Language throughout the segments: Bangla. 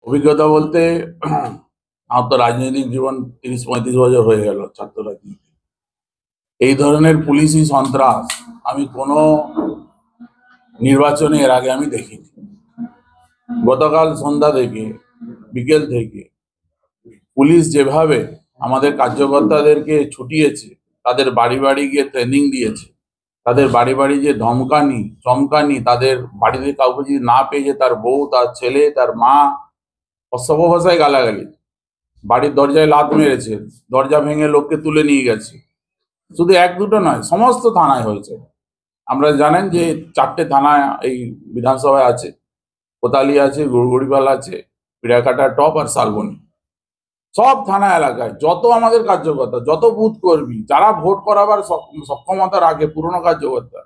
অভিজ্ঞতা বলতে আমার তো রাজনৈতিক জীবন ৩০-৩৫ বছর হয়ে গেল ছাত্র রাজনীতি। এই ধরনের পুলিশি সন্ত্রাস আমি কোনো নির্বাচনে এর আগে আমি দেখিনি। গতকাল সন্ধ্যা থেকে বিকেল থেকে পুলিশ যেভাবে আমাদের কার্যকর্তাদেরকে ছুটিয়েছে, তাদের বাড়ি বাড়ি গিয়ে ট্রেনিং দিয়েছে, তাদের বাড়ি বাড়ি যে ধমকানি চমকানি, তাদের বাড়িতে কাউকে যদি না পেয়েছে তার বউ, তার ছেলে, তার মা, অসভ্য ভাষায় গালাগালি, বাড়ির দরজায় লাথ মেরেছে, দরজা ভেঙে লোককে তুলে নিয়ে গেছে। শুধু এক দুটো নয়, সমস্ত থানায় হয়েছে। আমরা জানেন যে 4টে থানা এই বিধানসভায় আছে। কোতালি আছে, গড়গড়িপাল আছে, পিড়াকাটা টপ আর শালবনী। সব থানা এলাকায় যত আমাদের কার্যকর্তা, যত বুথ কর্মী, যারা ভোট করাবার সক্ষমতা রাখে, পুরনো কার্যকর্তা,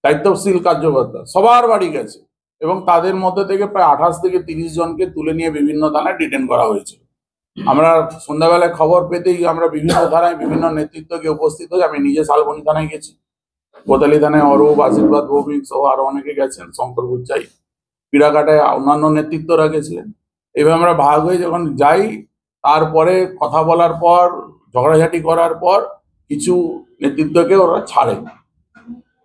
দায়িত্বশীল কার্যকর্তা, সবার বাড়ি গেছে এবং তাদের মধ্যে থেকে প্রায় 28 থেকে 30 জনকে তুলে নিয়ে বিভিন্ন থানায় ডিটেন করা হয়েছে। আমরা সন্ধ্যাবেলায় খবর পেতেই আমরা বিভিন্ন থানায় বিভিন্ন নেতৃত্বকে উপস্থিত হয়ে, আমি নিজে শালবনী থানায় গেছি, কোতালি থানায় অরূপ, আশীর্বাদ, ভৌমিক সহ আরো অনেকে গেছেন, শঙ্কর গুচ্ছাই, পিড়াকাটায় অন্যান্য নেতৃত্বরা গেছিলেন। এভাবে আমরা ভাগ হয়ে যখন যাই, তারপরে কথা বলার পর, ঝগড়াঝাটি করার পর কিছু নেতৃত্বকে ওরা ছাড়ে,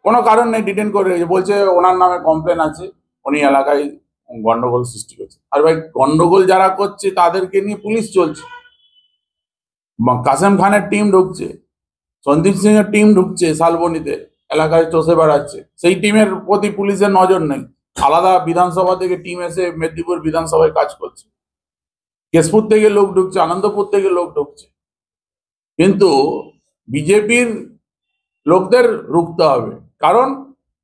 কোনো কারণ নেই ডিটেন করে, বলছে ওনার নামে কমপ্লেন আছে, উনি এলাকায় গন্ডগোল সৃষ্টি করছে। আর ভাই, গন্ডগোল যারা করছে তাদেরকে নিয়ে পুলিশ চলছে। কাসেম খানের টিম ঢুকছে, সন্দীপ সিং এর টিম ঢুকছে শালবনীতে, এলাকায় চষে বেড়াচ্ছে। সেই টিমের প্রতি পুলিশের নজর নেই। আলাদা বিধানসভা থেকে টিম এসে মেদিনীপুর বিধানসভায় কাজ করছে। কেশপুর থেকে লোক ঢুকছে, আনন্দপুর থেকে লোক ঢুকছে। কিন্তু বিজেপির লোকদের রুখতে হবে, কারণ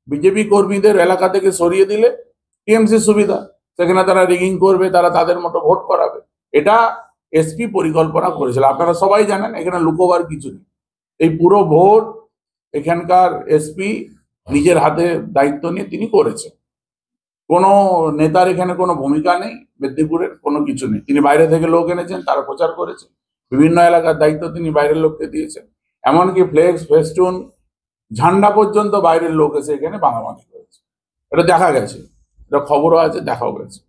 বিজেপি কর্মীদের এলাকা থেকে সরিয়ে দিলে টিএমসি সুবিধা, সেখানে তারা রিগিং করবে, তারা তাদের মতো ভোট করাবে। এটা এসপি পরিকল্পনা করেছিল, আপনারা সবাই জানেন, এখানে লুকোবার কিছু নেই। এই পুরো ভোট এখানকার এসপি নিজের হাতে দায়িত্ব নিয়ে তিনি করেছেন। কোনো নেতার এখানে কোনো ভূমিকা নেই, মেদিনীপুরের কোনো কিছু নেই। তিনি বাইরে থেকে লোক এনেছেন, তারা প্রচার করেছেন, বিভিন্ন এলাকার দায়িত্ব তিনি বাইরের লোককে দিয়েছেন। এমনকি ফ্লেক্স, ফেস্টুন, ঝান্ডা পর্যন্ত বাইরের লোক এসে এখানে বাঁধাবাঁধি করেছে। এটা দেখা গেছে, এটা খবরও আছে, দেখাও গেছে।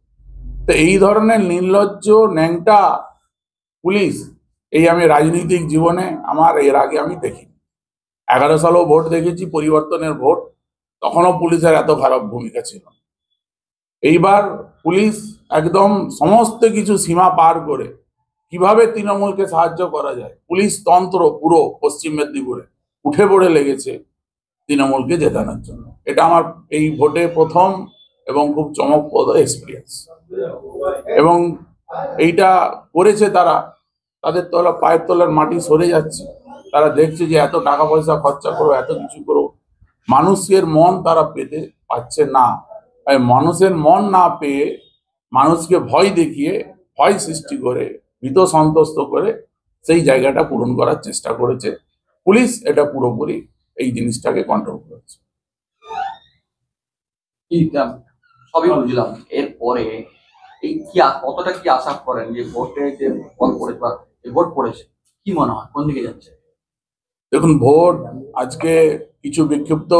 তো এই ধরনের নির্লজ্জ ন্যাংটা পুলিশ এই আমি রাজনৈতিক জীবনে আমার এর আগে আমি দেখি। 11 সালেও ভোট দেখেছি, পরিবর্তনের ভোট, তখনও পুলিশের এত খারাপ ভূমিকা ছিল। এইবার পুলিশ একদম সমস্ত কিছু সীমা পার করে কিভাবে তৃণমূলকে সাহায্য করা যায়, পুলিশ তন্ত্র পুরো পশ্চিম মেদিনীপুরে উঠে পড়ে লেগেছে তৃণমূলকে জেতানোর জন্য। এটা আমার এই ভোটে প্রথম এবং খুব চমকপ্রদ এক্সপিরিয়েন্স। এবং এইটা করেছে তারা, তাদের পায়ের তলার মাটি সরে যাচ্ছে। তারা দেখছে যে এত টাকা পয়সা খরচা করো, এত কিছু করো, মানুষের মন তারা পেতে পারছে না। মানুষের মন না পেয়ে মানুষকে ভয় দেখিয়ে, ভয় সৃষ্টি করে, ভীত সন্ত্রস্ত করে সেই জায়গাটা পূরণ করার চেষ্টা করেছে পুলিশ। এটা পুরোপুরি এই জিনিসটাকে কন্ট্রোল করেছে। সবই বুঝলাম, এরপরে এই কি কতটা কি আশা করেন যে ভোটে যে ফল পড়েছে বা ভোট পড়েছে, কি মনে হয় কোন দিকে যাচ্ছে? দেখুন, ভোট আজকে কিছু বিক্ষিপ্ত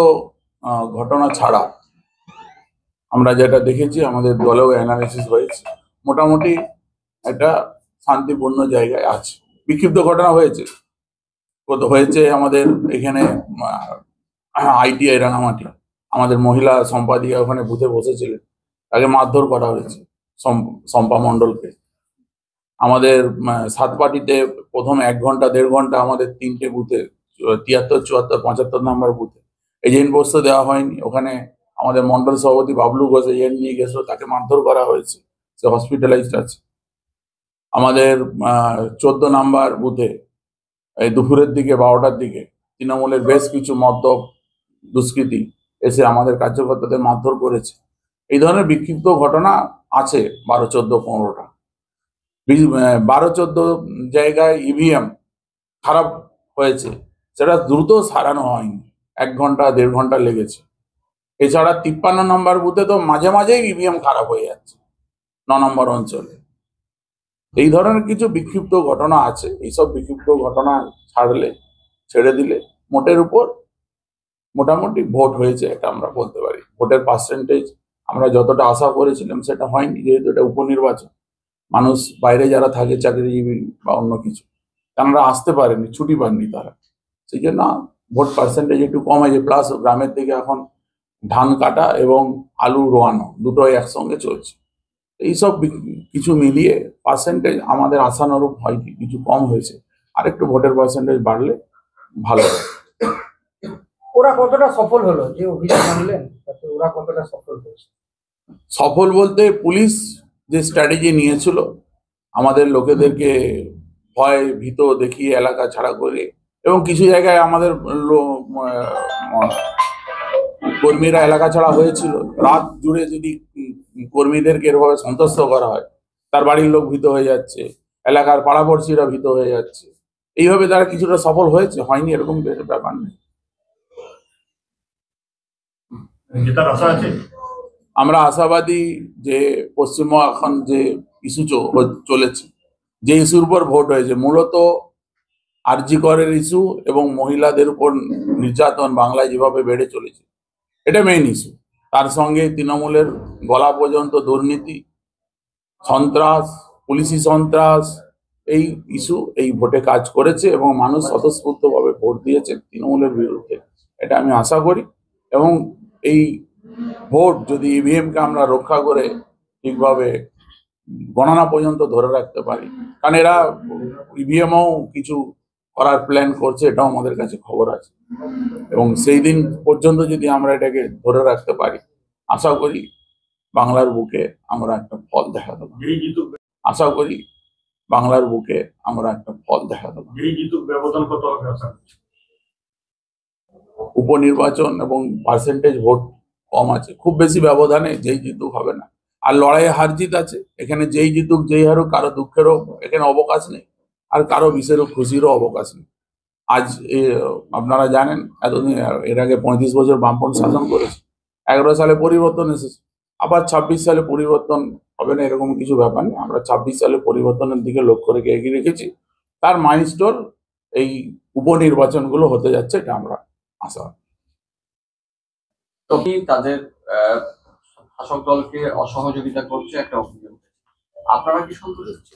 ঘটনা ছাড়া আমরা যেটা দেখেছি, আমাদের দলেও অ্যানালিসিস হয়েছে, মোটামুটি একটা শান্তিপূর্ণ জায়গায় আছে। বিক্ষিপ্ত ঘটনা হয়েছে, কত হয়েছে আমাদের এখানে আইটিআই রাঙামাটি, আমাদের মহিলা সম্পাদিকা ওখানে বুথে বসেছিলেন, তাকে মারধর করা হয়েছে শম্পা মণ্ডলকে। আমাদের সাতপাটিতে প্রথম 1 ঘন্টা 1.5 ঘন্টা আমাদের 3টে বুথে, 73, 74, 75 নম্বর বুথে এজেন্ট বসতে দেওয়া হয়নি। ওখানে আমাদের মন্ডল সভাপতি বাবলু ঘোষ এজেন্ট নিয়ে গেছিল, তাকে মারধর করা হয়েছে, সে হসপিটালাইজড আছে। আমাদের 14 নম্বর বুথে এই দুপুরের দিকে 12টার দিকে তৃণমূলের বেশ কিছু মদ্যপ দুষ্কৃতী এসে আমাদের কার্যকর্তাদের মারধর করেছে। এই ধরনের বিক্ষিপ্ত ঘটনা আছে 12, 14, 15টা। 12-14 জায়গায় ইভিএম খারাপ হয়েছে, সেটা দ্রুত সারানো হয়নি, 1 ঘন্টা 1.5 ঘন্টা লেগেছে। এছাড়া 53 নম্বর বুথে তো মাঝে মাঝেই ইভিএম খারাপ হয়ে যাচ্ছে, 9 নম্বর অঞ্চলে। এই ধরনের কিছু বিক্ষিপ্ত ঘটনা আছে। এইসব বিক্ষিপ্ত ঘটনা ছেড়ে দিলে মোটের উপর মোটামুটি ভোট হয়েছে, এটা আমরা বলতে পারি। ভোটের পার্সেন্টেজ আমরা যতটা আশা করেছিলাম সেটা হয়নি, যেহেতু এটা উপনির্বাচন। মানুষ বাইরে যারা থাকে চাকরিজীবী বা অন্য কিছু, তারা আসতে পারেনি, ছুটি পাননি তারা, সেই জন্য ভোট পার্সেন্টেজ একটু কম হয়েছে। প্লাস গ্রামের দিকে এখন ধান কাটা এবং আলু রোয়ানো দুটোই একসঙ্গে চলছে। এইসব কিছু মিলিয়ে পার্সেন্টেজ আমাদের আশানুরূপ হয়নি, কিছু কম হয়েছে। আরেকটু ভোটের পার্সেন্টেজ বাড়লে ভালো হয়। ওরা কতটা সফল হলো যে অভিযান আনলেন, তাতে ওরা কতটা সফল হয়েছে? সফল বলতে পুলিশ যে স্ট্র্যাটেজি নিয়েছিল আমাদের লোকেদেরকে ভয় ভীত দেখিয়ে এলাকা ছাড়া করে, এবং কিছু জায়গায় আমাদের কর্মীরা এলাকা ছাড়া হয়েছিল। রাত জুড়ে যদি কর্মীদেরকে এরভাবে সন্তুষ্ট করা হয়, তার বাড়ির লোক ভীত হয়ে যাচ্ছে, এলাকার পাড়াপড়শিরা ভীত হয়ে যাচ্ছে, এইভাবে তারা কিছুটা সফল হয়েছে, হয়নি এরকম ব্যাপার নেই। জেতার আশা আছে। আমরা আশাবাদী যে পশ্চিমবঙ্গ এখন যে ইস্যু চলেছে, যে ইস্যুর উপর ভোট হয়েছে, মূলত আরজি করের ইস্যু এবং মহিলাদের উপর নির্যাতন বাংলায় যেভাবে বেড়ে চলেছে, এটা মেইন ইস্যু। তার সঙ্গে তৃণমূলের গলা পর্যন্ত দুর্নীতি, সন্ত্রাস, পুলিশি সন্ত্রাস, এই ইস্যু এই ভোটে কাজ করেছে এবং মানুষ স্বতঃস্ফূর্তভাবে ভোট দিয়েছে তৃণমূলের বিরুদ্ধে। এটা আমি আশা করি। এবং এই ভোট যদি ইভিএম কে আমরা রক্ষা করে ঠিকভাবে গণনা পর্যন্ত ধরে রাখতে পারি, কারণ এরা ইভিএমও কিছু করার প্ল্যান করছে, এটাও আমাদের কাছে খবর আছে, এবং সেই দিন পর্যন্ত যদি আমরা এটাকে ধরে রাখতে পারি, আশা করি বাংলার বুকে আমরা একটা ফল দেখা দেবো। যেই জিতুক আশা করি বাংলার বুকে আমরা একটা ফল দেখা দেবো। যেই জিতুক ব্যবধান কত হবে আশা করছি? উপনির্বাচন এবং পার্সেন্টেজ ভোট কম আছে, খুব বেশি ব্যবধানে যেই জিতুক হবে না। আর লড়াইয়ে হার জিত আছে, এখানে যেই জিতুক যেই হারুক কারো দুঃখেরও এখানে অবকাশ নেই, আর কারো বিশেরও খুশিরও অবকাশ নেই। আজ আপনারা জানেন এতদিন এর আগে 35 বছর বামপন্থী শাসন করেছে, 11 সালে পরিবর্তন এসেছে, আবার 26 সালে পরিবর্তন হবে না এরকম কিছু ব্যাপার নেই। আমরা 26 সালে পরিবর্তনের দিকে লক্ষ্য রেখে এগিয়ে রেখেছি। তার মাইলস্টোন এই উপনির্বাচনগুলো হতে যাচ্ছে, এটা আমরা আশা। তুমি তাদের শাসক দলকে অসহযোগিতা করছে একটা অভিযোগ, আপনারা কি সন্তুষ্ট?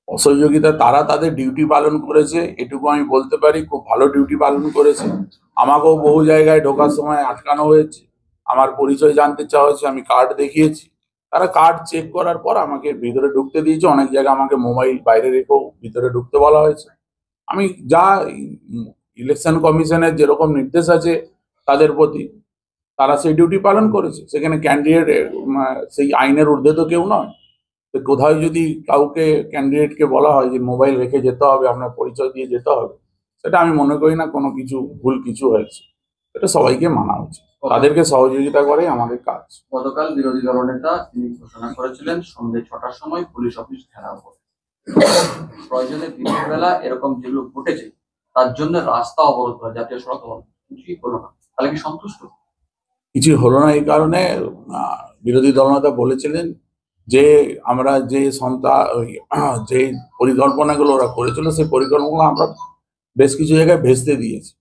অসহযোগিতা তারা তাদের ডিউটি পালন করেছে, এটুকু আমি বলতে পারি, খুব ভালো ডিউটি পালন করেছে। আমাকেও বহু জায়গায় ঢোকার সময় আটকানো হয়েছে, আমার পরিচয় জানতে চাওয়া হয়েছে, আমি কার্ড দেখিয়েছি, তারা কার্ড চেক করার পর আমাকে ভিতরে ঢুকতে দিয়েছে। অনেক জায়গায় আমাকে মোবাইল বাইরে রেখেও ভিতরে ঢুকতে বলা হয়েছে। আমি যা ইলেকশন কমিশনের যেরকম নির্দেশ আছে তাদের প্রতি, তারা সেই ডিউটি পালন করেছে। সেখানে ক্যান্ডিডেট সেই আইনের ঊর্ধ্বে তো কেউ নয়। তো কোথাও যদি কাউকে ক্যান্ডিডেটকে বলা হয় যে মোবাইল রেখে যেতে হবে, আপনার পরিচয় দিয়ে যেতে হবে, সেটা আমি মনে করি না কোনো কিছু ভুল কিছু হয়েছে। এটা সবাইকে মানা উচিত, তাদেরকে সহযোগিতা করাই আমাদের কাজ। গতকাল বিরোধী দলনেতা তিনি ঘোষণা করেছিলেন সন্ধ্যে 6টার সময় পুলিশ অফিস ঘেরাও হবে। প্রয়োজনে দিনের বেলা এরকম যেগুলো ঘটেছে তার জন্য রাস্তা অবরোধ করা, জাতীয় সড়ক অবরোধ, কিছুই হলো না, তাহলে কি সন্তুষ্ট? কিছু হলো না, এই কারণে বিরোধী দলনেতা বলেছিলেন যে আমরা যে যে পরিকল্পনাগুলো ওরা করেছিল, সেই পরিকল্পনা আমরা বেশ কিছু জায়গায় ভেস্তে দিয়েছি।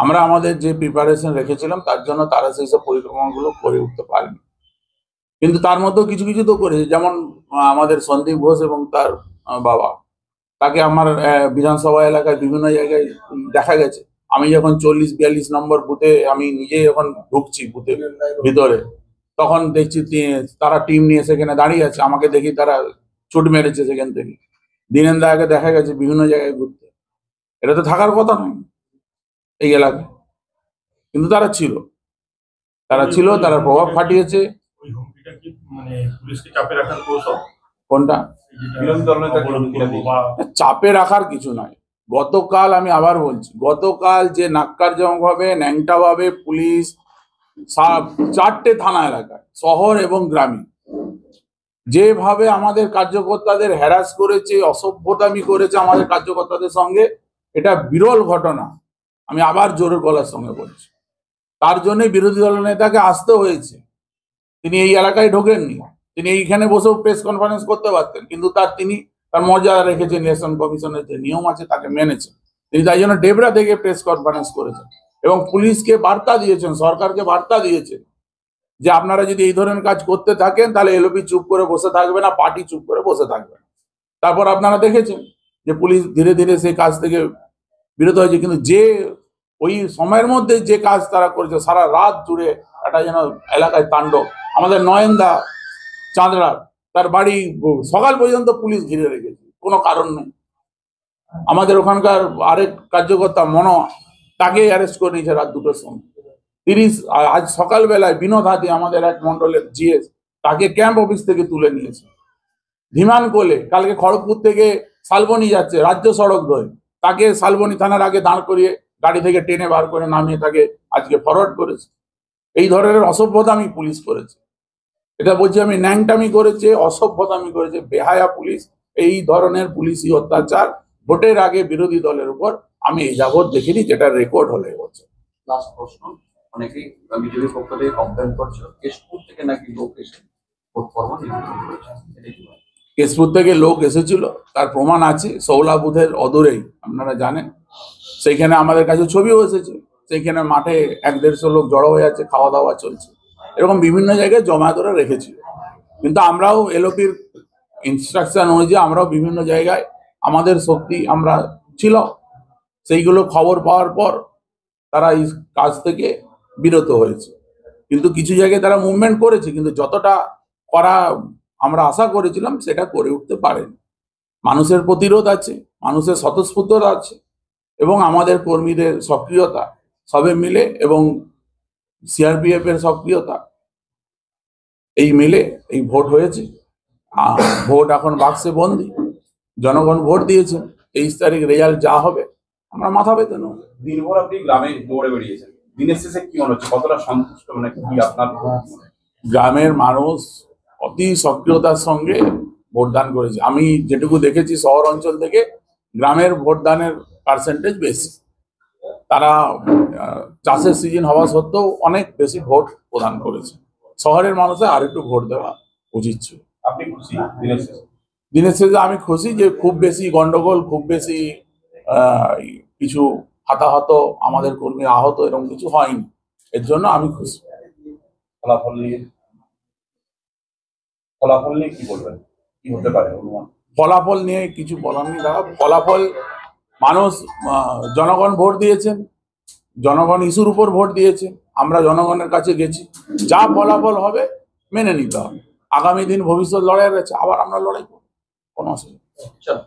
আমরা আমাদের যে প্রিপারেশন রেখেছিলাম তার জন্য তারা সেই সব পরিকল্পনাগুলো করে উঠতে পারেনি, কিন্তু তার মধ্যেও কিছু কিছু তো করেছে। যেমন আমাদের সন্দীপ ঘোষ এবং তার বাবা, তাকে আমার বিধানসভা এলাকায় বিভিন্ন জায়গায় দেখা গেছে। আমি যখন 40-42 নম্বর বুথে আমি নিজে যখন ঢুকছি বুথের ভিতরে, তখন দেখছি তারা টিম নিয়ে সেখানে দাঁড়িয়ে আছে, আমাকে দেখি তারা ছুট মেরেছে সেখান থেকে। দিনেন দাকে দেখা গেছে বিভিন্ন জায়গায় ঘুরতে। এটা তো থাকার কথা নয় এই এলাকায়, কিন্তু তারা ছিল, তারা প্রভাব খাটিয়েছে। ওই হুমকিটা কি মানে পুলিশকে চাপে রাখার কৌশল? কোনটা? বিরোধী দলনেতা বা চাপে রাখার কিছু নয়। গতকাল আমি আবার বলছি, গতকাল যে নাক্কারজনক ভাবে ন্যাংটা ভাবে পুলিশ 4টে থানা এলাকায়, শহর এবং গ্রামীণ, যেভাবে আমাদের কার্যকর্তাদের হ্যারাস করেছে, অসভ্যতামি করেছে আমাদের কার্যকর্তাদের সঙ্গে, এটা বিরল ঘটনা। আমি আবার জোরের গলার সঙ্গে বলছি, তার জন্যই বিরোধী দল নেতাকে আসতে হয়েছে। তিনি এই এলাকায় ঢোকেননি, তিনি এইখানে বসেও প্রেস কনফারেন্স করতে পারতেন, কিন্তু তিনি তার মর্যাদা রেখেছেন, ইলেকশন কমিশনের যে নিয়ম আছে তাকে মেনেছেন। তিনি তাই জন্য ডেবরা থেকে প্রেস কনফারেন্স করেছেন এবং পুলিশকে বার্তা দিয়েছেন, সরকারকে বার্তা দিয়েছেন যে আপনারা যদি এই ধরনের কাজ করতে থাকেন তাহলে এলওপি চুপ করে বসে থাকবে না, পার্টি চুপ করে বসে থাকবে না। তারপর আপনারা দেখেছেন যে পুলিশ ধীরে ধীরে সেই কাজ থেকে বিরত হয়েছে, কিন্তু যে ওই সময়ের মধ্যে যে কাজ তারা করেছে সারা রাত জুড়ে একটা যেন এলাকায় তাণ্ডব। আমাদের নয়নদা চাঁদড়া তার বাড়ি সকাল পর্যন্ত পুলিশ ঘিরে রেখেছে, কোনো কারণ নেই। আমাদের ওখানকার আরেক কার্যকর্তা মনোয়া, তাকে অ্যারেস্ট করে নিয়েছে রাত 2টোর সময়। আজ সকালবেলায় বিনোদ হাতি আমাদের এক মন্ডলের জিএস, তাকে ক্যাম্প অফিস থেকে তুলে নিয়েছে। ধীমান কোলে কালকে খড়গপুর থেকে শালবনী যাচ্ছে রাজ্য সড়ক ধরে, তাকে শালবনী থানার আগে দাঁড় করিয়ে গাড়ি থেকে টেনে বার করে নামিয়ে তাকে আজকে ফরওয়ার্ড করেছে। এই ধরনের অসভ্যতামি পুলিশ করেছে। এটা বলছি আমি, ন্যাংটামি করেছে, অসভ্যতামি করেছে, বেহায়া পুলিশ। এই ধরনের পুলিশি অত্যাচার ভোটের আগে বিরোধী দলের উপর আমি এই যাবৎ দেখিনি, যেটা রেকর্ড হলে বলছে। লাস্ট প্রশ্ন, অনেকেই বিজেপির পক্ষ থেকে কমপ্লেন করছে কেশপুর থেকে নাকি লোক এসে ভোট পর্ব নিয়ন্ত্রণ করেছে, এটা কি বলেন? কেশপুর থেকে লোক এসেছিল, তার প্রমাণ আছে। সৌলা বুথের অদূরেই আপনারা জানেন, সেইখানে আমাদের কাছে ছবিও এসেছে। সেইখানে মাঠে 1-150 লোক জড়ো হয়ে আছে, খাওয়া দাওয়া চলছে। এরকম বিভিন্ন জায়গায় জমায়েত করে রেখেছিল। কিন্তু আমরাও এলওপির ইনস্ট্রাকশন অনুযায়ী আমরাও বিভিন্ন জায়গায় আমাদের শক্তি আমরা ছিল, সেইগুলো খবর পাওয়ার পর তারা এই কাজ থেকে বিরত হয়েছে। কিন্তু কিছু জায়গায় তারা মুভমেন্ট করেছে, কিন্তু যতটা করা আমরা আশা করেছিলাম সেটা করে উঠতে পারেনি। মানুষের প্রতিরোধ আছে, মানুষের স্বতঃস্ফূর্ততা আছে, এবং আমাদের কর্মীদের সক্রিয়তা সবে মিলে এবং সিআরপিএফ এর সক্রিয়তা এই মিলে এই ভোট হয়েছে। ভোট এখন বাক্সে বন্দি, জনগণ ভোট দিয়েছে। 23 তারিখ রেজাল্ট যা হবে আমরা মাথা পেতে নেব। দিনভর আপনি গ্রামে দৌড়ে বেরিয়েছেন, দিনের শেষে কি মনে হচ্ছে, কতটা সন্তুষ্ট, মানে কি আপনার? গ্রামের মানুষ অতি সক্রিয়তার সঙ্গে ভোটদান করেছে। আমি যেটুকু দেখেছি শহর অঞ্চল থেকে গ্রামের ভোটদানের পার্সেন্টেজ বেশি। তারা চাষের সিজন হওয়া সত্ত্বেও অনেক বেশি ভোট প্রদান করেছে। শহরের মানুষের আর একটু ভোট দেওয়া উচিত ছিল। আপনি খুশি দিনের শেষে? দিনের শেষে আমি খুশি যে খুব বেশি গন্ডগোল, খুব বেশি কিছু হতাহত, আমাদের কর্মী আহত এরকম কিছু হয়নি। এর জন্য আমি খুশি। ফলাফল নিয়ে কি বলবেন, কি হতে পারে অনুমান? ফলাফল নিয়ে কিছু বলার নেই দাদা। ফলাফল মানুষ, জনগণ ভোট দিয়েছেন, জনগণ ইস্যুর উপর ভোট দিয়েছে। আমরা জনগণের কাছে গেছি, যা ফলাফল হবে মেনে নিতে হবে। আগামী দিন ভবিষ্যৎ লড়াই রয়েছে, আবার আমরা লড়াই করবো, কোনো অসুবিধা নেই। চলো।